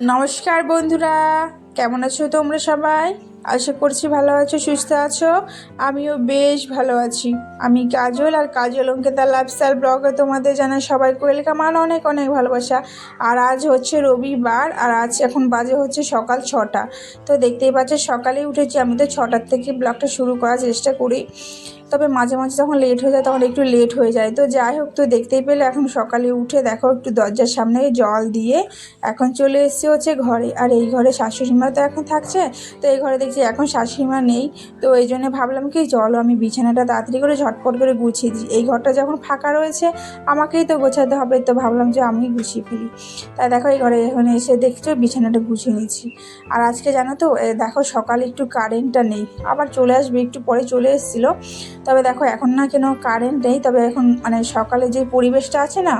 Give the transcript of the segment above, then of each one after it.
নমস্কার বন্ধুরা, কেমন আছো তোমরা সবাই? আশা করছি ভালো আছো, সুস্থ আছো। আমিও বেশ ভালো আছি। আমি কাজল, আর কাজল অঙ্কিতা লাইফস্টাইল ব্লগে তোমাদের জানাই সবাইকে ওয়েলকাম আর অনেক অনেক ভালোবাসা। আর আজ হচ্ছে রবিবার, আর আজ এখন বাজে হচ্ছে সকাল 6টা। তো দেখতেই পাচ্ছ সকালেই উঠেছি। আমি তো 6টার থেকে ব্লগটা শুরু করার চেষ্টা করি, তবে মাঝে মাঝে যখন লেট হয়ে যায় তখন একটু লেট হয়ে যায়। তো যাই হোক, তো দেখতেই পেলে এখন সকালে উঠে দেখো একটু দরজার সামনে জল দিয়ে এখন চলে এসেছি হচ্ছে ঘরে। আর এই ঘরে শাশুড়িমা তো এখন থাকছে, তো এই ঘরে দেখছি এখন শাশুড়িমা নেই। তো এই জন্য ভাবলাম কি চলো আমি বিছানাটা তাড়াতাড়ি করে ঝটপট করে গুছিয়ে দিই। এই ঘরটা যখন ফাঁকা রয়েছে আমাকেই তো গোছাতে হবে, তো ভাবলাম যে আমি গুছিয়ে ফেলি। তাই দেখো এই ঘরে এখন এসে দেখছো বিছানাটা গুছিয়ে নিচ্ছি। আর আজকে জানো তো দেখো সকালে একটু কারেন্টটা নেই, আবার চলে আসবে একটু পরে, চলে এসেছিলো। তবে দেখো এখন না কেন কারেন্ট নেই, তবে এখন মানে সকালে যে পরিবেশটা আছে না,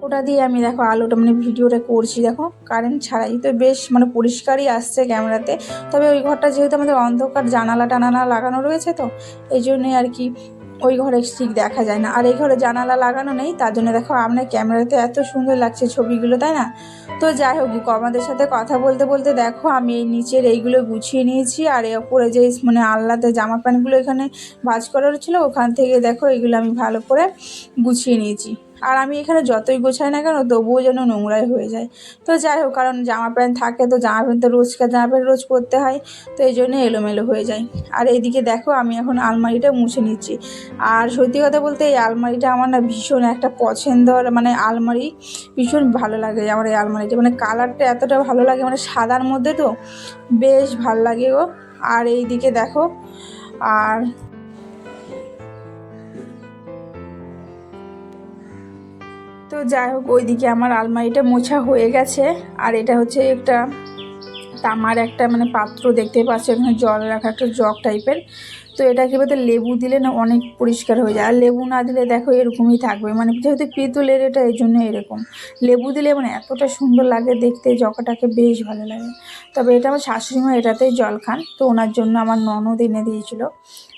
ওটা দিয়ে আমি দেখো আলোটা মানে ভিডিওটা করছি। দেখো কারেন্ট ছাড়াই তো বেশ মানে পরিষ্কারই আসছে ক্যামেরাতে। তবে ওই ঘরটা যেহেতু আমাদের অন্ধকার, জানালা টানালা লাগানো রয়েছে, তো এই জন্যই আর কি ওই ঘরে ঠিক দেখা যায় না। আর এই ঘরে জানালা লাগানো নেই, তার জন্য দেখো আপনার ক্যামেরাতে এত সুন্দর লাগছে ছবিগুলো, তাই না? তো যাই হোক, আমাদের সাথে কথা বলতে বলতে দেখো আমি এই নিচের এইগুলো গুছিয়ে নিয়েছি। আর এর ওপরে যে মানে আলনাতে জামা প্যান্টগুলো এখানে ভাঁজ করার ছিল, ওখান থেকে দেখো এগুলো আমি ভালো করে গুছিয়ে নিয়েছি। আর আমি এখানে যতই গোছাই না কেন তবুও যেন নোংরাই হয়ে যায়। তো যাই হোক, কারণ জামা প্যান্ট থাকে, তো জামা প্যান্ট তো রোজকার জামা প্যান্ট রোজ পরতে হয়, তো এই জন্য এলোমেলো হয়ে যায়। আর এইদিকে দেখো আমি এখন আলমারিটা মুছে নিচ্ছি। আর সত্যি কথা বলতে এই আলমারিটা আমার না ভীষণ একটা পছন্দের মানে আলমারি। ভীষণ ভালো লাগে আমার এই আলমারিটা, মানে কালারটা এতটা ভালো লাগে, মানে সাদার মধ্যে তো বেশ ভালো লাগে ও। আর এইদিকে দেখো, আর তো যাই হোক ওইদিকে আমার আলমারিটা মোছা হয়ে গেছে। আর এটা হচ্ছে একটা তামার একটা মানে পাত্র, দেখতে পাচ্ছ এখানে জল রাখা একটা জগ টাইপের। তো এটাকে বলতে লেবু দিলে না অনেক পরিষ্কার হয়ে যায়, আর লেবু না দিলে দেখো এরকমই থাকবে, মানে যেহেতু পিতলের এটা এই জন্য এরকম। লেবু দিলে মানে এতটা সুন্দর লাগে দেখতে, জগটাকে বেশ ভালো লাগে। তবে এটা আমার শাশুড়িমা এটাতেই জল খান, তো ওনার জন্য আমার ননদ এনে দিয়েছিল,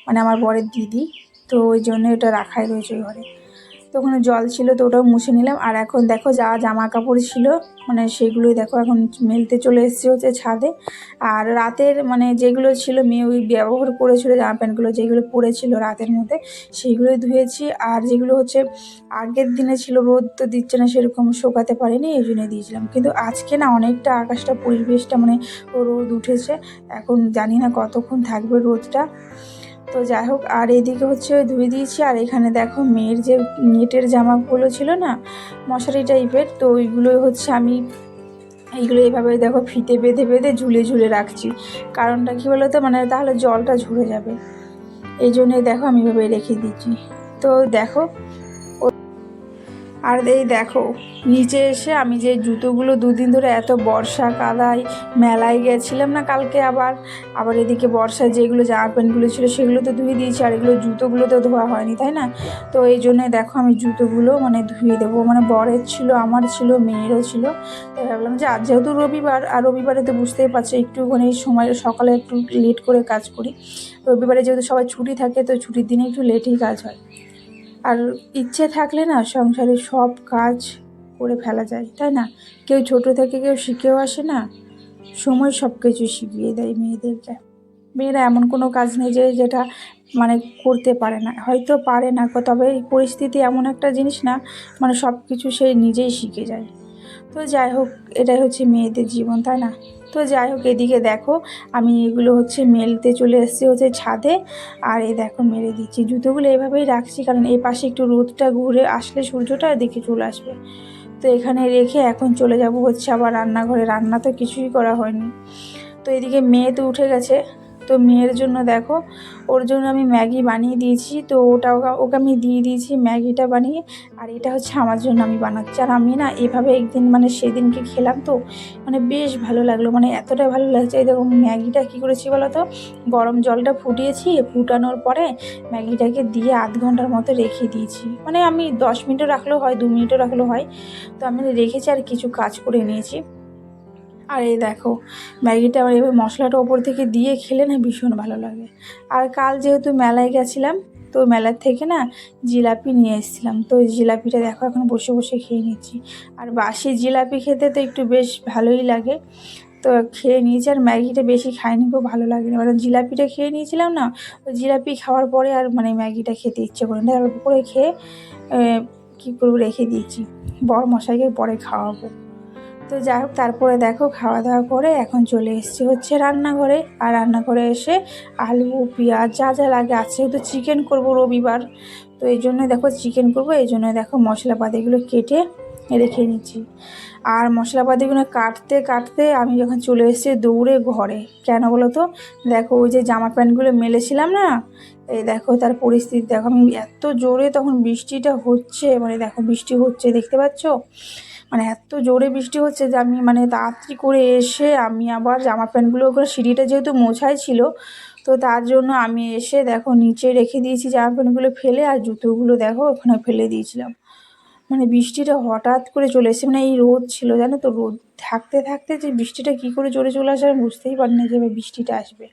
মানে আমার বরের দিদি। তো ওই জন্য এটা রাখাই রয়েছে ওই ঘরে। তো ওখানে জল ছিল, তো ওটাও মুছে নিলাম। আর এখন দেখো যা জামা কাপড় ছিল মানে সেগুলোই দেখো এখন মেলতে চলে এসেছে হচ্ছে ছাদে। আর রাতের মানে যেগুলো ছিল মেয়ে ওই ব্যবহার করেছিল জামা প্যান্টগুলো, যেগুলো পরেছিল রাতের মধ্যে সেইগুলোই ধুয়েছি। আর যেগুলো হচ্ছে আগের দিনে ছিল, রোদ তো দিচ্ছে না সেরকম, শোকাতে পারিনি, এই জন্য দিয়েছিলাম। কিন্তু আজকে না অনেকটা আকাশটা পরিবেশটা মানে রোদ উঠেছে, এখন জানি না কতক্ষণ থাকবে রোদটা। তো যাই হোক, আর এইদিকে হচ্ছে ধুয়ে দিয়েছি। আর এখানে দেখো মেয়ের যে নেটের জামাগুলো ছিল না, মশারি টাইপের, তো ওইগুলোই হচ্ছে আমি এইগুলো এইভাবে দেখো ফিতে বেঁধে বেঁধে ঝুলে ঝুলে রাখছি। কারণটা কী বলো তো, মানে তাহলে জলটা ঝরে যাবে, এই জন্যই দেখো আমি এভাবে রেখে দিচ্ছি। তো দেখো, আর এই দেখো নিচে এসে আমি যে জুতোগুলো দুদিন ধরে এত বর্ষা কাদায় মেলায় গেছিলাম না কালকে, আবার আবার এদিকে বর্ষায় যেগুলো জামা প্যান্টগুলো ছিল সেগুলো তো ধুয়ে দিয়েছি, আর এগুলো জুতোগুলো তো ধোয়া হয়নি, তাই না? তো এই জন্যে দেখো আমি জুতোগুলো মানে ধুয়ে দেবো, মানে বরের ছিল, আমার ছিল, মেয়েরও ছিল। তো ভাবলাম যে আজ যেহেতু রবিবার, আর রবিবারে তো বুঝতেই পারছো একটুখানি সময় সকালে একটু লেট করে কাজ করি। রবিবারে যেহেতু সবাই ছুটি থাকে, তো ছুটির দিনে একটু লেটেই কাজ হয়। আর ইচ্ছে থাকলে না সংসারে সব কাজ করে ফেলা যায়, তাই না? কেউ ছোট থেকে কেউ শিখেও আসে না, সময় সব কিছু শিখিয়ে দেয় মেয়েদেরকে। মেয়েরা এমন কোনো কাজ নেই যে যেটা মানে করতে পারে না, হয়তো পারে না, তবে এই পরিস্থিতি এমন একটা জিনিস না মানে সব কিছু সে নিজেই শিখে যায়। তো যাই হোক, এটাই হচ্ছে মেয়েদের জীবন, তাই না? তো যাই হোক, এদিকে দেখো আমি এগুলো হচ্ছে মেলতে চলে এসেছি হচ্ছে ছাদে। আর এই দেখো মেরে দিচ্ছি জুতোগুলো, এইভাবেই রাখছি কারণ এই পাশে একটু রোদটা ঘুরে আসলে সূর্যটা এদিকে চলে আসবে। তো এখানে রেখে এখন চলে যাব হচ্ছে আবার রান্নাঘরে, রান্না তো কিছুই করা হয়নি। তো এদিকে মেয়ে তো উঠে গেছে, তো মেয়ের জন্য দেখো ওর জন্য আমি ম্যাগি বানিয়ে দিয়েছি, তো ওটা ওকে আমি দিয়ে দিয়েছি ম্যাগিটা বানিয়ে। আর এটা হচ্ছে আমার জন্য আমি বানাচ্ছি। আর আমি না এভাবে একদিন মানে সেদিনকে খেলাম, তো মানে বেশ ভালো লাগলো, মানে এতটাই ভালো লাগছে। এই দেখো ম্যাগিটা কী করেছি বলো তো, গরম জলটা ফুটিয়েছি, ফুটানোর পরে ম্যাগিটাকে দিয়ে আধ ঘন্টার মতো রেখে দিয়েছি, মানে আমি 10 মিনিটও রাখলেও হয়, 2 মিনিটও রাখলেও হয়। তো আমি রেখেছি আর কিছু কাজ করে নিয়েছি। আর এই দেখো ম্যাগিটা আমার এভাবে মশলাটা ওপর থেকে দিয়ে খেলে না ভীষণ ভালো লাগে। আর কাল যেহেতু মেলায় গেছিলাম, তো মেলার থেকে না জিলাপি নিয়ে এসেছিলাম, তো ওই জিলাপিটা দেখো এখন বসে বসে খেয়ে নিচ্ছি। আর বাসি জিলাপি খেতে তো একটু বেশ ভালোই লাগে, তো খেয়ে নিয়েছি। আর ম্যাগিটা বেশি খাইনি, খুব ভালো লাগেনি, মানে জিলাপিটা খেয়ে নিয়েছিলাম না, ওই জিলাপি খাওয়ার পরে আর মানে ম্যাগিটা খেতে ইচ্ছে করে না, অল্প করে খেয়ে কী করবো রেখে দিয়েছি, বড় মশাইকে পরে খাওয়াবো। তো যাই হোক, তারপরে দেখো খাওয়া দাওয়া করে এখন চলে এসেছি হচ্ছে রান্নাঘরে। আর রান্নাঘরে এসে আলু পেঁয়াজ যা যা লাগে, আছে তো চিকেন করব রবিবার, তো এই জন্য দেখো চিকেন করব, এই জন্য দেখো মশলাপাতিগুলো কেটে রেখে নিচ্ছি। আর মশলাপাতিগুলো কাটতে কাটতে আমি যখন চলে এসেছি দৌড়ে ঘরে, কেন বলো তো, দেখো ওই যে জামা প্যান্টগুলো মেলেছিলাম না, এই দেখো তার পরিস্থিতি দেখো, আমি এত জোরে তখন বৃষ্টিটা হচ্ছে, মানে দেখো বৃষ্টি হচ্ছে দেখতে পাচ্ছ, মানে এত জোরে বৃষ্টি হচ্ছে যে আমি মানে তাড়াতাড়ি করে এসে আমি আবার জামা প্যান্টগুলো, ওখানে সিঁড়িটা যেহেতু মোছাই ছিল, তো তার জন্য আমি এসে দেখো নিচে রেখে দিয়েছি জামা প্যান্টগুলো ফেলে, আর জুতোগুলো দেখো ওখানে ফেলে দিয়েছিলাম। মানে বৃষ্টিটা হঠাৎ করে চলে এসেছে, মানে এই রোদ ছিল জানো তো, রোদ থাকতে থাকতে যে বৃষ্টিটা কী করে জোরে চলে আসে আমি বুঝতেই পারি না যে বৃষ্টিটা আসবে।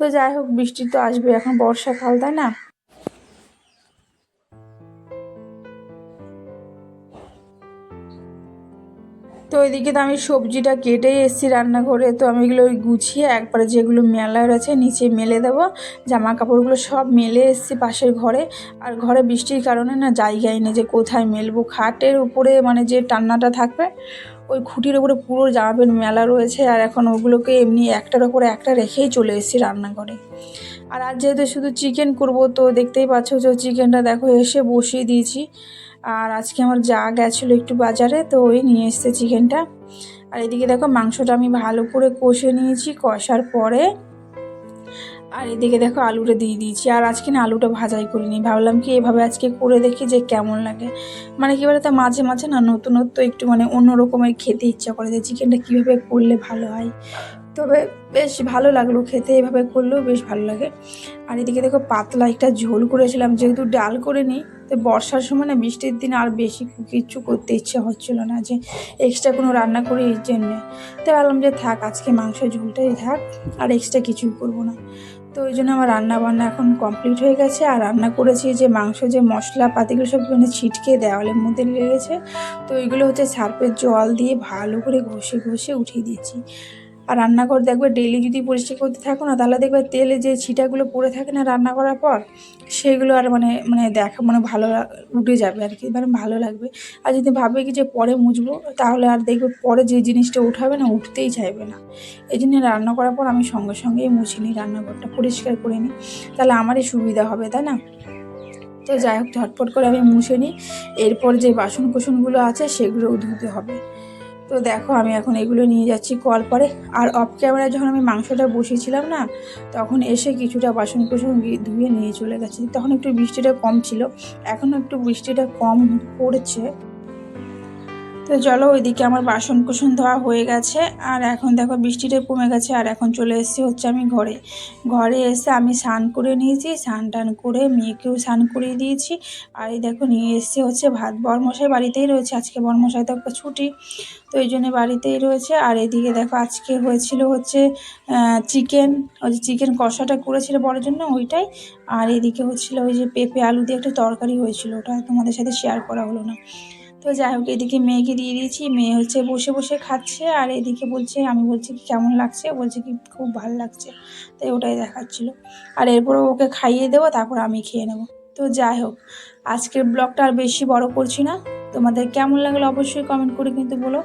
তো যাই হোক, বৃষ্টি তো আসবে, এখন বর্ষাকাল তাই না। তো ওইদিকে তো আমি সবজিটা কেটেই এসেছি রান্নাঘরে, তো আমি এগুলো গুছিয়ে একবারে যেগুলো মেলার আছে নিচে মেলে দেবো, জামা কাপড়গুলো সব মেলে এসেছি পাশের ঘরে। আর ঘরে বৃষ্টির কারণে না জায়গায় নেই যে কোথায় মেলবো, খাটের উপরে মানে যে টান্নাটা থাকবে ওই খুঁটির উপরে পুরো জামা প্যান্ট মেলা রয়েছে, আর এখন ওগুলোকে এমনি একটার ওপরে একটা রেখেই চলে এসেছি রান্নাঘরে। আর আজ যেহেতু শুধু চিকেন করব, তো দেখতেই পাচ্ছ যে চিকেনটা দেখো এসে বসিয়ে দিয়েছি। আর আজকে আমার যা গেছিলো একটু বাজারে, তো ওই নিয়ে এসছে চিকেনটা। আর এদিকে দেখো মাংসটা আমি ভালো করে কষে নিয়েছি, কষার পরে আর এদিকে দেখো আলুটা দিয়ে দিয়েছি। আর আজকে না আলুটা ভাজাই করিনি, ভাবলাম কি এভাবে আজকে করে দেখি যে কেমন লাগে, মানে কী বলে তা মাঝে মাঝে না নতুনত্ব একটু মানে অন্য রকমের খেতে ইচ্ছা করে, যে চিকেনটা কীভাবে করলে ভালো হয়। তবে বেশ ভালো লাগলো খেতে, এভাবে করলেও বেশ ভালো লাগে। আর এদিকে দেখো পাতলা একটা ঝোল করেছিলাম, যেহেতু ডাল করে নিই, তো বর্ষার সময় না বৃষ্টির দিন আর বেশি কিচ্ছু করতে ইচ্ছে হচ্ছিলো না যে এক্সট্রা কোনো রান্না করে এই জন্যে, তো ভাবলাম যে থাক আজকে মাংসের ঝোলটাই থাক, আর এক্সট্রা কিছুই করবো না। তো ওই জন্য আমার রান্না বান্না এখন কমপ্লিট হয়ে গেছে। আর রান্না করেছি যে মাংস যে মশলা পাতিগুলো সব মানে ছিটকে দেওয়ালের মধ্যে লেগেছে, তো ওইগুলো হচ্ছে সার্ফের জল দিয়ে ভালো করে ঘষে ঘষে উঠিয়ে দিয়েছি। আর রান্নাঘর দেখবে ডেইলি যদি পরিষ্কার করতে থাকো না, তাহলে দেখবে তেলে যে ছিটাগুলো পড়ে থাকে না রান্না করার পর, সেগুলো আর মানে মানে দেখা মানে ভালো উঠে যাবে আর কি, মানে ভালো লাগবে। আর যদি ভাবে কি যে পরে মুছবো, তাহলে আর দেখবে পরে যে জিনিসটা উঠাবে না, উঠতেই চাইবে না। এই জন্য রান্না করার পর আমি সঙ্গে সঙ্গেই মুছে নিই, রান্নাঘরটা পরিষ্কার করে নিই, তাহলে আমারই সুবিধা হবে তাই না। তো যাই হোক, ঝটপট করে আমি মুছে নিই, এরপর যে বাসন কোসনগুলো আছে সেগুলোও ধুতে হবে। তো দেখো আমি এখন এগুলো নিয়ে যাচ্ছি কলপারে। আর অফ ক্যামেরায় যখন আমি মাংসটা বসিয়েছিলাম না, তখন এসে কিছুটা বাসন কোসন ধুয়ে নিয়ে চলে গেছি, তখন একটু বৃষ্টিটা কম ছিল, এখনও একটু বৃষ্টিটা কম পড়েছে। তো চলো, ওইদিকে আমার বাসন কুসন ধোয়া হয়ে গেছে, আর এখন দেখো বৃষ্টিটা কমে গেছে, আর এখন চলে এসেছি হচ্ছে আমি ঘরে। ঘরে এসে আমি স্নান করে নিয়েছি, স্নান টান করে মেয়েকেও স্নান করিয়ে দিয়েছি। আর এই দেখো নিয়ে এসেছি হচ্ছে ভাত, বরমশাই বাড়িতেই রয়েছে, আজকে বরমশাই তো একটা ছুটি, তো এই জন্য বাড়িতেই রয়েছে। আর এদিকে দেখো আজকে হয়েছিল হচ্ছে চিকেন, ওই যে চিকেন কষাটা করেছিল বড়ের জন্য ওইটাই। আর এদিকে হচ্ছিল ওই যে পেঁপে আলু দিয়ে একটা তরকারি হয়েছিল, ওটা তোমাদের সাথে শেয়ার করা হলো না। তো যাই হোক, এদিকে মেয়েকে দিয়ে দিয়েছি, মেয়ে হচ্ছে বসে বসে খাচ্ছে, আর এদিকে বলছে, আমি বলছি কি কেমন লাগছে, বলছে কি খুব ভালো লাগছে, তাই ওটাই দেখাচ্ছিল। আর এরপরে ওকে খাইয়ে দেবো, তারপর আমি খেয়ে নেবো। তো যাই হোক, আজকের ব্লগটা আর বেশি বড় করছি না, তোমাদের কেমন লাগলো অবশ্যই কমেন্ট করে কিন্তু বলো।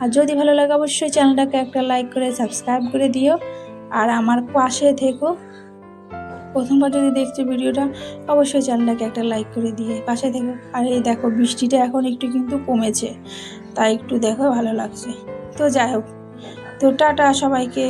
আর যদি ভালো লাগে অবশ্যই চ্যানেলটাকে একটা লাইক করে সাবস্ক্রাইব করে দিও, আর আমার পাশে থেকো। প্রথমবার যদি দেখছো ভিডিওটা, অবশ্যই চ্যানেলটাকে একটা লাইক করে দিয়ে পাশে থেকো। আর এই দেখো বৃষ্টিটা এখন একটু কিন্তু কমেছে, তাই একটু দেখো ভালো লাগছে। তো যাই হোক, তো টাটা সবাইকে।